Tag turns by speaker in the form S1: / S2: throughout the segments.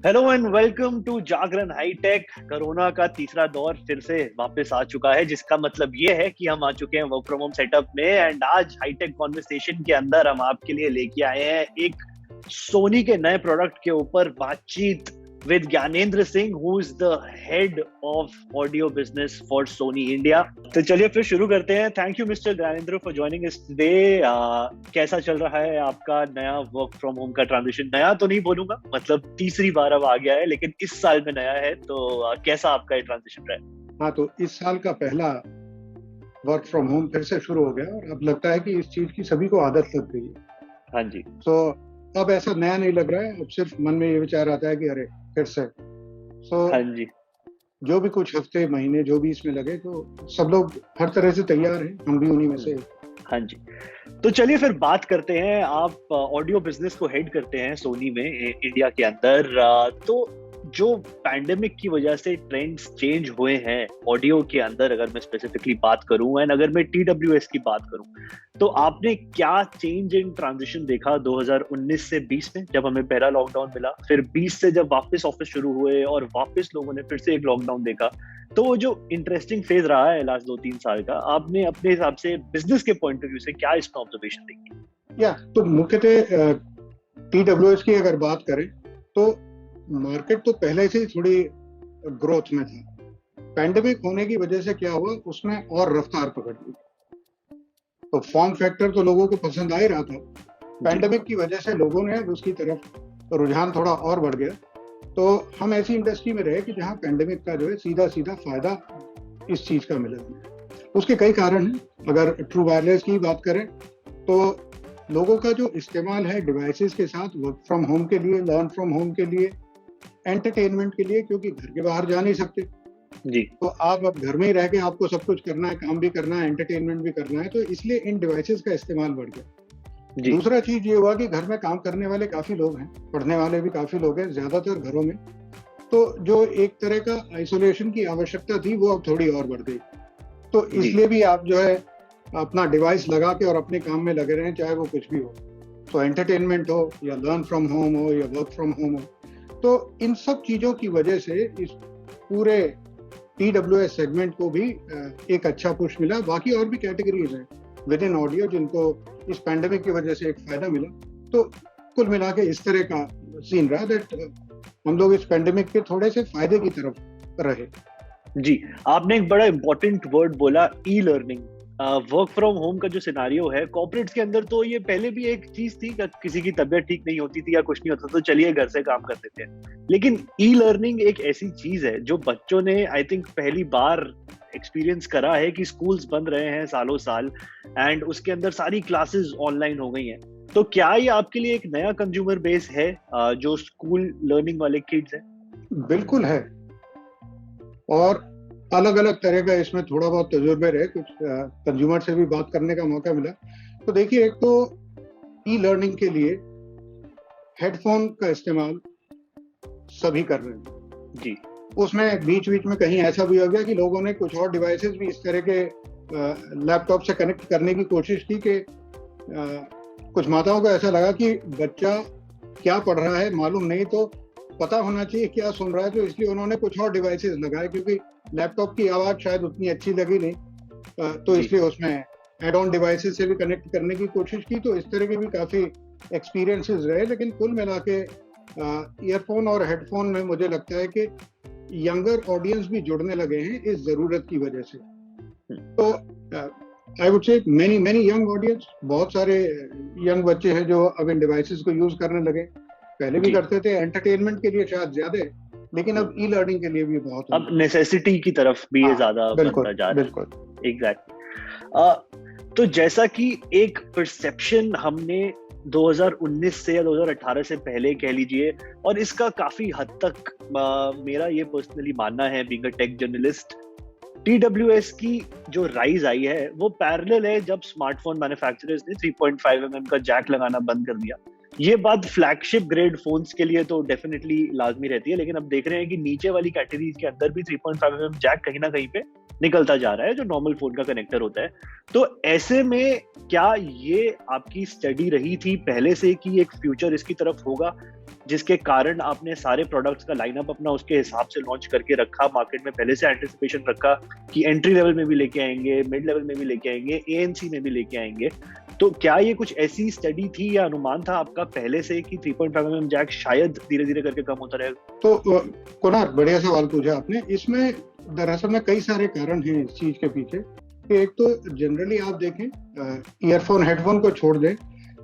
S1: Hello and welcome to Jagran hitech. Corona का तीसरा दौर फिर से वापस आ चुका है, जिसका मतलब ये है कि हम आ चुके हैं वर्क फ्रॉम होम सेटअप में। एंड आज हाईटेक कॉन्वर्सेशन के अंदर हम आपके लिए लेके आए हैं एक सोनी के नए प्रोडक्ट के ऊपर बातचीत with Gyanendra Singh, who is the head of audio business for Soni India. तो चलिए फिर शुरू करते हैं। Thank you mister Gyanendra for joining us today. कैसा चल रहा है आपका नया वर्क फ्रॉम होम का ट्रांजिशन? नया तो नहीं बोलूंगा, मतलब तीसरी बार अब आ गया है, लेकिन इस साल में नया है, तो कैसा आपका ये ट्रांजिशन रहा है?
S2: हाँ, तो इस साल का पहला वर्क फ्रॉम होम फिर से शुरू हो गया और अब लगता है कि इस चीज की सभी को आदत लग गई है।
S1: हाँ जी।
S2: तो अब ऐसा नया नहीं लग रहा है, अब सिर्फ मन में ये विचार आता है कि अरे फिर से।
S1: हाँ जी।
S2: जो भी कुछ हफ्ते महीने जो भी इसमें लगे, तो सब लोग हर तरह से तैयार हैं, हम भी उन्हीं में से।
S1: हाँ जी। तो चलिए फिर बात करते हैं। आप ऑडियो बिजनेस को हेड करते हैं सोनी में इंडिया के अंदर। तो जो पैंडेमिक की वजह से ट्रेंड्स चेंज हुए हैं ऑडियो के अंदर, अगर मैं स्पेसिफिकली बात करूं एंड अगर मैं TWS की बात करूं, तो आपने क्या चेंज इन ट्रांजिशन देखा 2019 से 20 में, जब हमें पहला लॉकडाउन मिला, फिर 20 से जब वापस ऑफिस शुरू हुए और वापस लोगों ने फिर से एक लॉकडाउन देखा। तो वो जो इंटरेस्टिंग फेज रहा है लास्ट 2-3 साल का, आपने अपने हिसाब से बिजनेस के पॉइंट ऑफ व्यू से क्या इसका ऑब्जर्वेशन देखी?
S2: तो मुख्यतः TWS की अगर बात करें तो मार्केट तो पहले से ही थोड़ी ग्रोथ में था। पैंडेमिक होने की वजह से क्या हुआ, उसमें और रफ्तार पकड़ ली। तो फॉर्म फैक्टर तो लोगों को पसंद आ ही रहा था, पैंडेमिक की वजह से लोगों ने उसकी तरफ रुझान थोड़ा और बढ़ गया। तो हम ऐसी इंडस्ट्री में रहे कि जहां पैंडेमिक का जो है सीधा सीधा फायदा इस चीज का मिला। उसके कई कारण हैं। अगर ट्रू वायरलेस की बात करें तो लोगों का जो इस्तेमाल है डिवाइसेस के साथ वर्क फ्रॉम होम के लिए, लर्न फ्रॉम होम के लिए, एंटरटेनमेंट के लिए, क्योंकि घर के बाहर जा नहीं सकते
S1: जी।
S2: तो आप अब घर में ही रह के आपको सब कुछ करना है, काम भी करना है, एंटरटेनमेंट भी करना है, तो इसलिए इन डिवाइसेस का इस्तेमाल बढ़ गया। दूसरा चीज ये हुआ कि घर में काम करने वाले काफी लोग हैं, पढ़ने वाले भी काफी लोग हैं, ज्यादातर घरों में। तो जो एक तरह का आइसोलेशन की आवश्यकता थी वो अब थोड़ी और बढ़ गई। तो इसलिए भी आप जो है अपना डिवाइस लगा के और अपने काम में लगे रहें, चाहे वो कुछ भी हो, तो एंटरटेनमेंट हो या लर्न फ्रॉम होम हो या वर्क फ्रॉम होम हो। तो इन सब चीजों की वजह से इस पूरे TWS सेगमेंट को भी एक अच्छा पुश मिला। बाकी और भी कैटेगरीज हैं विद इन ऑडियो जिनको इस पैंडेमिक की वजह से एक फायदा मिला। तो कुल मिला के इस तरह का सीन रहा दैट हम लोग इस पैंडेमिक के थोड़े से फायदे की तरफ रहे।
S1: जी, आपने एक बड़ा इंपॉर्टेंट वर्ड बोला, e learning. Work from home का जो सिनारियो है कॉर्पोरेट्स के अंदर, तो ये पहले भी एक चीज थी कि किसी की तबीयत ठीक नहीं होती थी या कुछ नहीं होता तो चलिए घर से काम करते थे। लेकिन ई लर्निंग एक ऐसी चीज है जो बच्चों ने आई थिंक पहली बार एक्सपीरियंस करा है कि स्कूल्स बंद रहे हैं सालों साल एंड उसके अंदर सारी क्लासेस ऑनलाइन हो गई हैं। तो क्या ये आपके लिए एक नया कंज्यूमर बेस है जो स्कूल लर्निंग वाले किड्स हैं?
S2: बिल्कुल है, और अलग अलग तरह का इसमें थोड़ा बहुत तजुर्बे रहे, कुछ कंज्यूमर से भी बात करने का मौका मिला। तो देखिए, एक तो ई लर्निंग के लिए हेडफोन का इस्तेमाल सभी कर रहे हैं
S1: जी।
S2: उसमें बीच बीच में कहीं ऐसा भी हो गया कि लोगों ने कुछ और डिवाइसेस भी इस तरह के लैपटॉप से कनेक्ट करने की कोशिश की कि कुछ माताओं को ऐसा लगा कि बच्चा क्या पढ़ रहा है मालूम नहीं, तो पता होना चाहिए क्या सुन रहा है, तो इसलिए उन्होंने कुछ और डिवाइसेस लगाए, क्योंकि लैपटॉप की आवाज शायद उतनी अच्छी लगी नहीं, तो इसलिए उसमें एड ऑन डिवाइसेस से भी कनेक्ट करने की कोशिश की। तो इस तरह के भी काफी एक्सपीरियंसेस रहे। लेकिन कुल मिला के ईयरफोन और हेडफोन में मुझे लगता है कि यंगर ऑडियंस भी जुड़ने लगे हैं इस जरूरत की वजह से। तो I would say many young audience, बहुत सारे यंग बच्चे हैं जो अब इन डिवाइसेस को यूज करने लगे। पहले भी करते थे एंटरटेनमेंट के लिए शायद ज्यादा, लेकिन अब ई लर्निंग के लिए भी बहुत,
S1: अब नेसेसिटी की तरफ भी ये ज्यादा बनता जा रहा है।
S2: बिल्कुल
S1: एग्जैक्टली। तो जैसा कि एक परसेप्शन हमने 2019 से या 2018 से पहले कह लीजिए, और इसका काफी हद तक मेरा ये पर्सनली मानना है being a take journalist, TWS की जो राइज आई है वो पैरेलल है जब स्मार्टफोन मैन्युफैक्चरर्स ने 3.5mm का जैक लगाना बंद कर दिया। ये बात फ्लैगशिप ग्रेड फोन्स के लिए तो डेफिनेटली लाजमी रहती है, लेकिन अब देख रहे हैं कि नीचे वाली कैटेगरीज के अंदर भी 3.5mm जैक कहीं ना कहीं पे निकलता जा रहा है, जो नॉर्मल फोन का कनेक्टर होता है। तो ऐसे में क्या ये आपकी स्टडी रही थी पहले से कि एक फ्यूचर इसकी तरफ होगा, जिसके कारण आपने सारे प्रोडक्ट्स का लाइनअप अपना उसके हिसाब से लॉन्च करके रखा, मार्केट में पहले से एंटिसिपेशन रखा कि एंट्री लेवल में भी लेके आएंगे, मिड लेवल में भी लेके आएंगे, एएनसी में भी लेके आएंगे। तो क्या ये कुछ ऐसी स्टडी थी या अनुमान था आपका पहले से कि 3.5 mm जैक शायद धीरे धीरे करके कम होता रहेगा?
S2: तो कुणाल, बढ़िया सवाल पूछा आपने। इसमें दरअसल में कई सारे कारण हैं इस चीज के पीछे। एक तो जनरली आप देखें, ईयरफोन हेडफोन को छोड़ दें,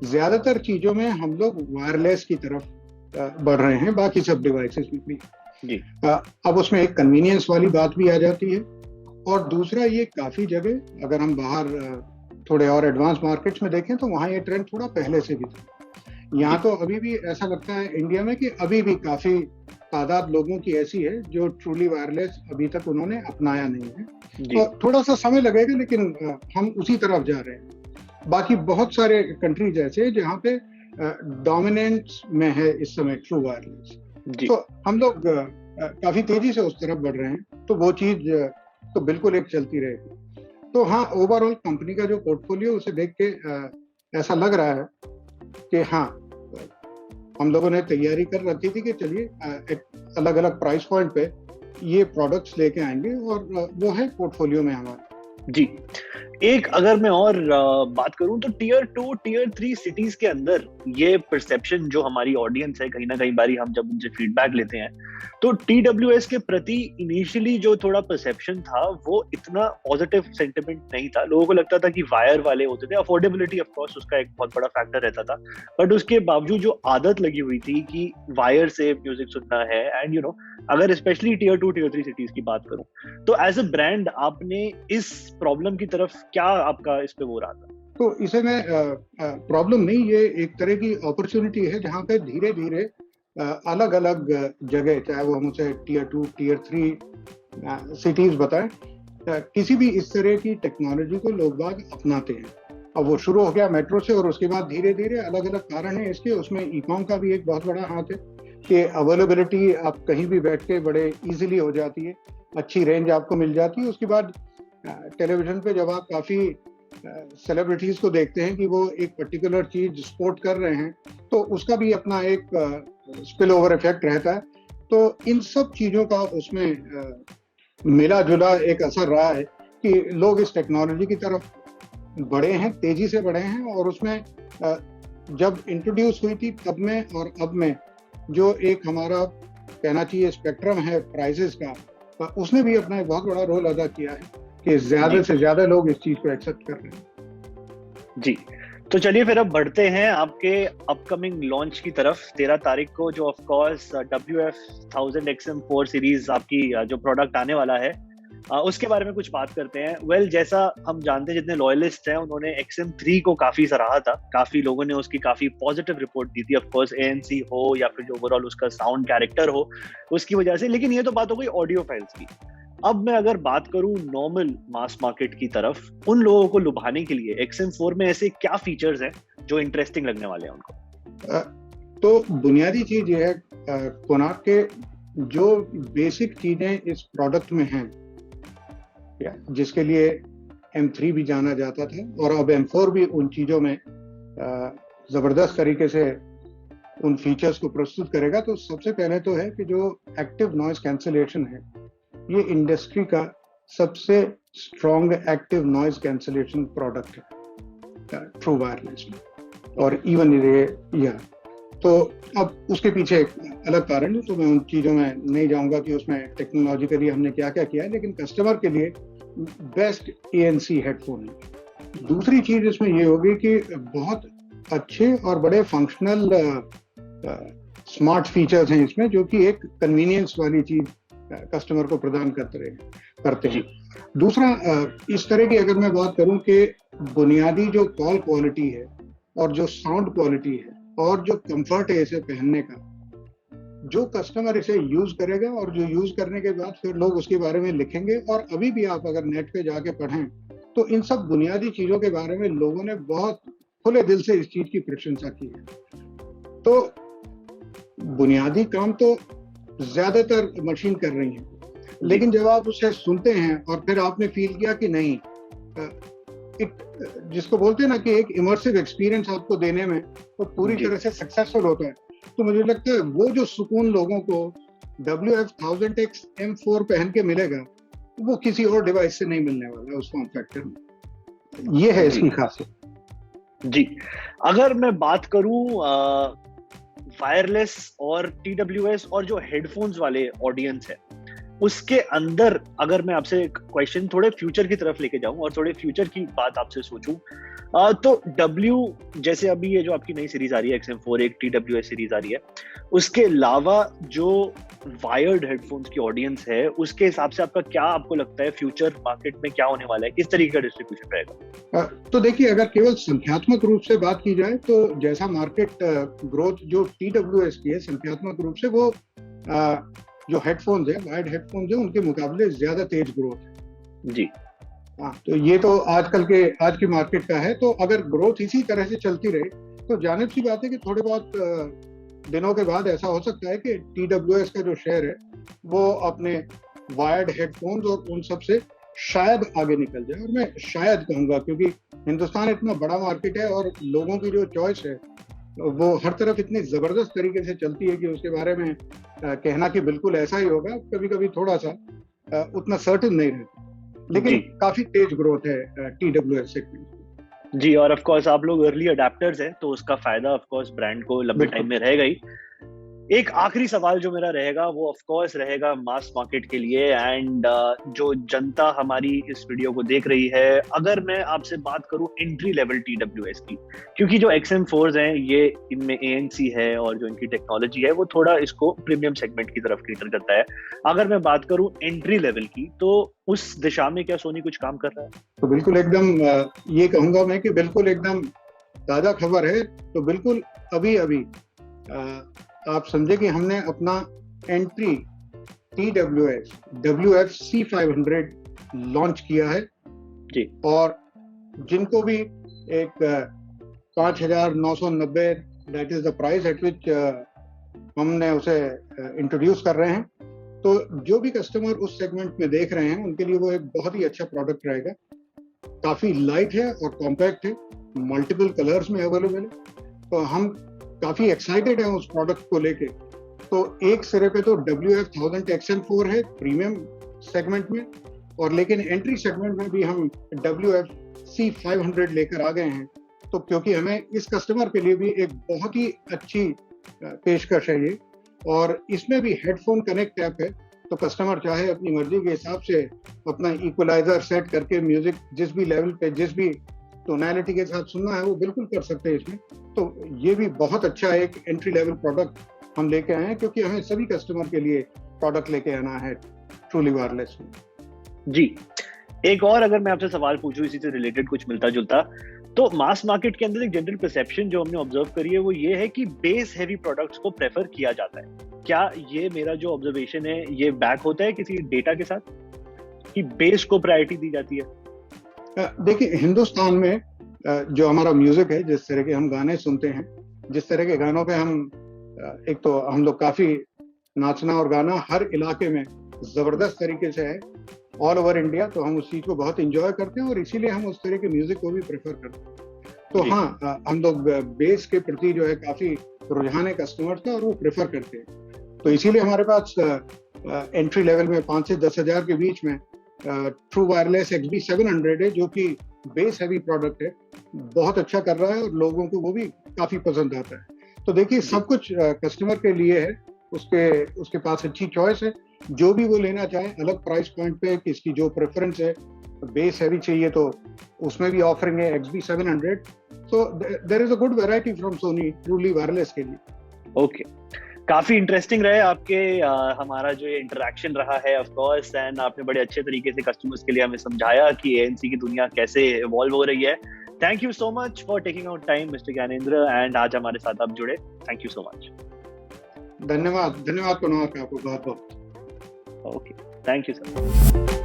S2: ज्यादातर चीजों में हम लोग वायरलेस की तरफ बढ़ रहे हैं, बाकी सब डिवाइसेस में भी
S1: जी।
S2: अब उसमें एक कन्वीनियंस वाली बात भी आ जाती है, और दूसरा ये काफी जगह अगर हम बाहर थोड़े और एडवांस मार्केट्स में देखें तो वहाँ ये ट्रेंड थोड़ा पहले से भी था। यहाँ तो अभी भी ऐसा लगता है इंडिया में कि अभी भी काफी तादाद लोगों की ऐसी है जो ट्रूली वायरलेस अभी तक उन्होंने अपनाया नहीं है। तो थोड़ा सा समय लगेगा, लेकिन हम उसी तरफ जा रहे हैं। बाकी बहुत सारे कंट्रीज ऐसे जहाँ पे डोमिनेंस में है इस समय ट्रू वायरलेस, तो हम लोग काफी तेजी से उस तरफ बढ़ रहे हैं। तो वो चीज तो बिल्कुल एक चलती रहेगी। तो हाँ, ओवरऑल कंपनी का जो पोर्टफोलियो उसे देख के ऐसा लग रहा है कि हाँ, हम लोगों ने तैयारी कर रखी थी कि चलिए अलग अलग प्राइस पॉइंट पे ये प्रोडक्ट्स लेके आएंगे, और वो है पोर्टफोलियो में हमारा।
S1: जी। एक अगर मैं और बात करूं तो टीयर 2 टीयर 3 सिटीज के अंदर ये परसेप्शन जो हमारी ऑडियंस है, कहीं ना कहीं बारी हम जब उनसे फीडबैक लेते हैं तो TWS के प्रति इनिशियली जो थोड़ा परसेप्शन था वो इतना पॉजिटिव सेंटिमेंट नहीं था। लोगों को लगता था कि वायर वाले होते थे, अफोर्डेबिलिटी ऑफ कोर्स उसका एक बहुत बड़ा फैक्टर रहता था, बट उसके बावजूद जो आदत लगी हुई थी कि वायर से म्यूजिक सुनना है, एंड यू नो अगर स्पेशली टीयर 2 टीयर 3 सिटीज की बात करूं तो एज अ ब्रांड आपने इस प्रॉब्लम की तरफ क्या आपका इस पे वो रहा था?
S2: तो इसे मैं प्रॉब्लम नहीं, ये एक तरह की अपॉर्चुनिटी है जहाँ पे धीरे धीरे अलग अलग जगह, चाहे वो हम उसे टीयर 2 टीयर 3 सिटीज बताएं, किसी भी इस तरह की टेक्नोलॉजी को लोग बाग अपनाते हैं। अब वो शुरू हो गया मेट्रो से, और उसके बाद धीरे धीरे अलग अलग कारण है इसके। उसमें ई-कॉम का भी एक बहुत बड़ा हाथ है कि अवेलेबिलिटी आप कहीं भी बैठ के बड़े इजीली हो जाती है, अच्छी रेंज आपको मिल जाती है। उसके बाद टेलीविजन पे जब आप काफी सेलिब्रिटीज को देखते हैं कि वो एक पर्टिकुलर चीज सपोर्ट कर रहे हैं, तो उसका भी अपना एक स्पिल ओवर इफेक्ट रहता है। तो इन सब चीजों का उसमें मिला जुला एक असर रहा है कि लोग इस टेक्नोलॉजी की तरफ बढ़े हैं, तेजी से बढ़े हैं। और उसमें जब इंट्रोड्यूस हुई थी तब में और अब में जो एक हमारा कहना चाहिए स्पेक्ट्रम है प्राइसेस का, उसने भी अपना एक बहुत बड़ा रोल अदा किया है कि ज्यादा से ज्यादा लोग इस चीज को एक्सेप्ट कर रहे हैं।
S1: जी, तो चलिए फिर अब बढ़ते हैं आपके अपकमिंग लॉन्च की तरफ। 13 तारीख को जो of course WF-1000 XM4 series आपकी जो प्रोडक्ट आने वाला है, उसके बारे में कुछ बात करते हैं। वेल, जैसा हम जानते हैं, जितने लॉयलिस्ट हैं उन्होंने XM3 को काफी सराहा था, काफी लोगों ने उसकी काफी पॉजिटिव रिपोर्ट दी थी। ऑफ कोर्स ANC हो या फिर जो ओवरऑल उसका साउंड कैरेक्टर हो, उसकी वजह से। लेकिन ये तो बात हो गई ऑडियो फाइल्स की। अब मैं अगर बात करूं नॉर्मल मास मार्केट की तरफ, उन लोगों को लुभाने के लिए XM4 में ऐसे क्या फीचर्स हैं जो इंटरेस्टिंग लगने वाले हैं उनको?
S2: तो बुनियादी चीज ये है कोनार्क के जो बेसिक चीजें इस प्रोडक्ट में हैं, जिसके लिए M3 भी जाना जाता था और अब M4 भी उन चीजों में जबरदस्त तरीके से उन फीचर्स को प्रस्तुत करेगा। तो सबसे पहले तो है कि जो एक्टिव नॉइज कैंसिलेशन है, ये इंडस्ट्री का सबसे strong active noise cancellation product है ट्रू वायरलेस में, और इवन ये तो अब उसके पीछे एक अलग कारण है, तो मैं उन चीज़ों में नहीं जाऊंगा कि उसमें टेक्नोलॉजिकली हमने क्या क्या किया है, लेकिन कस्टमर के लिए बेस्ट ANC हेडफोन है। दूसरी चीज़ इसमें ये होगी कि बहुत अच्छे और बड़े फंक्शनल स्मार्ट फीचर्स हैं इसमें, जो कि एक कन्वीनियंस वाली चीज़ कस्टमर को प्रदान करते हैं। दूसरा, इस तरह की अगर मैं बात करूं कि बुनियादी जो कॉल क्वालिटी है और जो साउंड क्वालिटी है और जो कंफर्ट है इसे पहनने का, जो कस्टमर इसे यूज करेगा और जो यूज करने के बाद फिर लोग उसके बारे में लिखेंगे, और अभी भी आप अगर नेट पे जाके पढ़ें तो इन सब बुनियादी चीजों के बारे में लोगों ने बहुत खुले दिल से इस चीज की प्रशंसा की है। तो बुनियादी काम तो ज्यादातर मशीन कर रही है, लेकिन जब आप उसे सुनते हैं और फिर आपने फील किया कि नहीं, जिसको बोलते हैं ना कि एक इमर्सिव एक्सपीरियंस आपको देने में तो पूरी तरह से सक्सेसफुल होता है, तो मुझे लगता है वो जो सुकून लोगों को WF-1000X M4 पहन के मिलेगा वो किसी और डिवाइस से नहीं मिलने वाला है उस फॉर्म फैक्टर में। ये है इसकी खासियत।
S1: जी, अगर मैं बात करूं वायरलेस और TWS और जो हेडफोन्स वाले ऑडियंस है उसके अंदर, अगर मैं आपसे क्वेश्चन थोड़े फ्यूचर की तरफ लेके जाऊं और थोड़े फ्यूचर की बात आपसे सोचूं, तो W जैसे अभी ये जो आपकी नई सीरीज आ रही है XM4 एक TWS सीरीज आ रही है, उसके अलावा जो वायर्ड हेडफोन्स की ऑडियंस है उसके हिसाब से आपका क्या आपको लगता है फ्यूचर मार्केट में क्या होने वाला है, किस तरीके का डिस्ट्रीब्यूशन रहेगा?
S2: तो देखिए, अगर केवल संख्यात्मक रूप से बात की जाए तो जैसा मार्केट ग्रोथ जो TWS की है संख्यात्मक रूप से वो जो हेडफोन्स है, वायर्ड हेडफोन्स है, उनके मुकाबले ज्यादा तेज ग्रोथ है
S1: जी।
S2: हाँ, तो ये तो आज की मार्केट का है। तो अगर ग्रोथ इसी तरह से चलती रहे तो जानिब सी बात है कि थोड़े बहुत दिनों के बाद ऐसा हो सकता है कि TWS का जो शेयर है वो अपने वायर्ड हेडफोन्स और उन सब से शायद आगे निकल जाए। और मैं शायद कहूंगा क्योंकि हिंदुस्तान इतना बड़ा मार्केट है और लोगों की जो चॉइस है वो हर तरफ इतनी जबरदस्त तरीके से चलती है कि उसके बारे में कहना कि बिल्कुल ऐसा ही होगा कभी कभी थोड़ा सा उतना सर्टेन नहीं रहता, लेकिन काफी तेज ग्रोथ है TWS सेगमेंट।
S1: जी, और ऑफ कोर्स आप लोग अर्ली अडेप्टर्स हैं तो उसका फायदा ऑफ कोर्स ब्रांड को लंबे टाइम में रहेगा ही। एक आखिरी सवाल जो मेरा रहेगा वो ऑफ कोर्स रहेगा मास मार्केट के लिए एंड जो जनता हमारी इस वीडियो को देख रही है, अगर मैं आपसे बात करूं एंट्री लेवल TWS की, क्योंकि जो XM4s हैं ये इनमें ANC है और जो इनकी टेक्नोलॉजी है वो थोड़ा इसको प्रीमियम सेगमेंट की तरफ कैटर करता है। अगर मैं बात करूं एंट्री लेवल की तो उस दिशा में क्या सोनी कुछ काम कर रहा है?
S2: तो बिल्कुल एकदम ये कहूंगा मैं कि बिल्कुल एकदम ताजा खबर है। तो बिल्कुल अभी आप समझे कि हमने अपना एंट्री TWS WF-C500 लॉन्च किया है
S1: जी।
S2: और जिनको भी एक 5,990 that is the price at विच हमने उसे इंट्रोड्यूस कर रहे हैं, तो जो भी कस्टमर उस सेगमेंट में देख रहे हैं उनके लिए वो एक बहुत ही अच्छा प्रोडक्ट रहेगा। काफी लाइट है और कॉम्पैक्ट है, मल्टीपल कलर्स में अवेलेबल है, तो हम काफी एक्साइटेड हैं उस प्रोडक्ट को लेके। तो एक सिरे पे तो WF-1000 XM4 है प्रीमियम सेगमेंट में, और लेकिन एंट्री सेगमेंट में भी हम WF-C500 लेकर आ गए हैं। तो क्योंकि हमें इस कस्टमर के लिए भी एक बहुत ही अच्छी पेशकश है ये, और इसमें भी हेडफोन कनेक्ट ऐप है, तो कस्टमर चाहे अपनी मर्जी के हिसाब से अपना इक्वलाइजर सेट करके म्यूजिक जिस भी लेवल पे जिस भी टोनैलिटी के साथ सुनना है वो बिल्कुल कर सकते हैं इसमें। तो ये भी बहुत अच्छा एक एंट्री लेवल प्रोडक्ट हम लेके आए हैं, क्योंकि हमें सभी कस्टमर के लिए प्रोडक्ट लेके आना है ट्रूली वायरलेस में।
S1: जी, एक और अगर मैं आपसे सवाल पूछूं इसी से रिलेटेड कुछ मिलता जुलता, तो मास मार्केट के अंदर एक जनरल परसेप्शन जो हमने ऑब्जर्व करी है वो ये है कि बेस हेवी प्रोडक्ट्स को प्रेफर किया जाता है। क्या ये मेरा जो ऑब्जर्वेशन है ये बैक होता है किसी डेटा के साथ कि बेस को प्रायोरिटी दी जाती है?
S2: देखिए, हिंदुस्तान में जो हमारा म्यूजिक है, जिस तरह के हम गाने सुनते हैं, जिस तरह के गानों पे हम एक तो हम लोग काफी नाचना और गाना हर इलाके में जबरदस्त तरीके से है ऑल ओवर इंडिया, तो हम उस चीज को बहुत इंजॉय करते हैं और इसीलिए हम उस तरह के म्यूजिक को भी प्रेफर करते हैं। तो हाँ, हम लोग बेस के प्रति जो है काफी रुझान है कस्टमर्स का और वो प्रेफर करते हैं। तो इसीलिए हमारे पास एंट्री लेवल में 5 से 10 हजार के बीच में ट्रू वायरलेस XB700 है, जो कि बेस हैवी प्रोडक्ट है, बहुत अच्छा कर रहा है और लोगों को वो भी काफी पसंद आता है। तो देखिए, सब कुछ कस्टमर के लिए है, उसके पास अच्छी चॉइस है, जो भी वो लेना चाहे अलग प्राइस पॉइंट पे, किसकी जो प्रेफरेंस है, बेस हैवी चाहिए तो उसमें भी ऑफरिंग है XB700। So there is a good variety from Sony truly wireless के लिए।
S1: ओके, काफी इंटरेस्टिंग रहे आपके हमारा जो ये इंटरेक्शन रहा है ऑफ कोर्स, एंड आपने बड़े अच्छे तरीके से कस्टमर्स के लिए हमें समझाया कि ANC की दुनिया कैसे इवॉल्व हो रही है। Thank you so much for taking out time mister Gyanendra, and आज हमारे साथ आप जुड़े। Thank you so much.
S2: धन्यवाद कुणाल, आपको बहुत बहुत।
S1: Okay, thank you sir.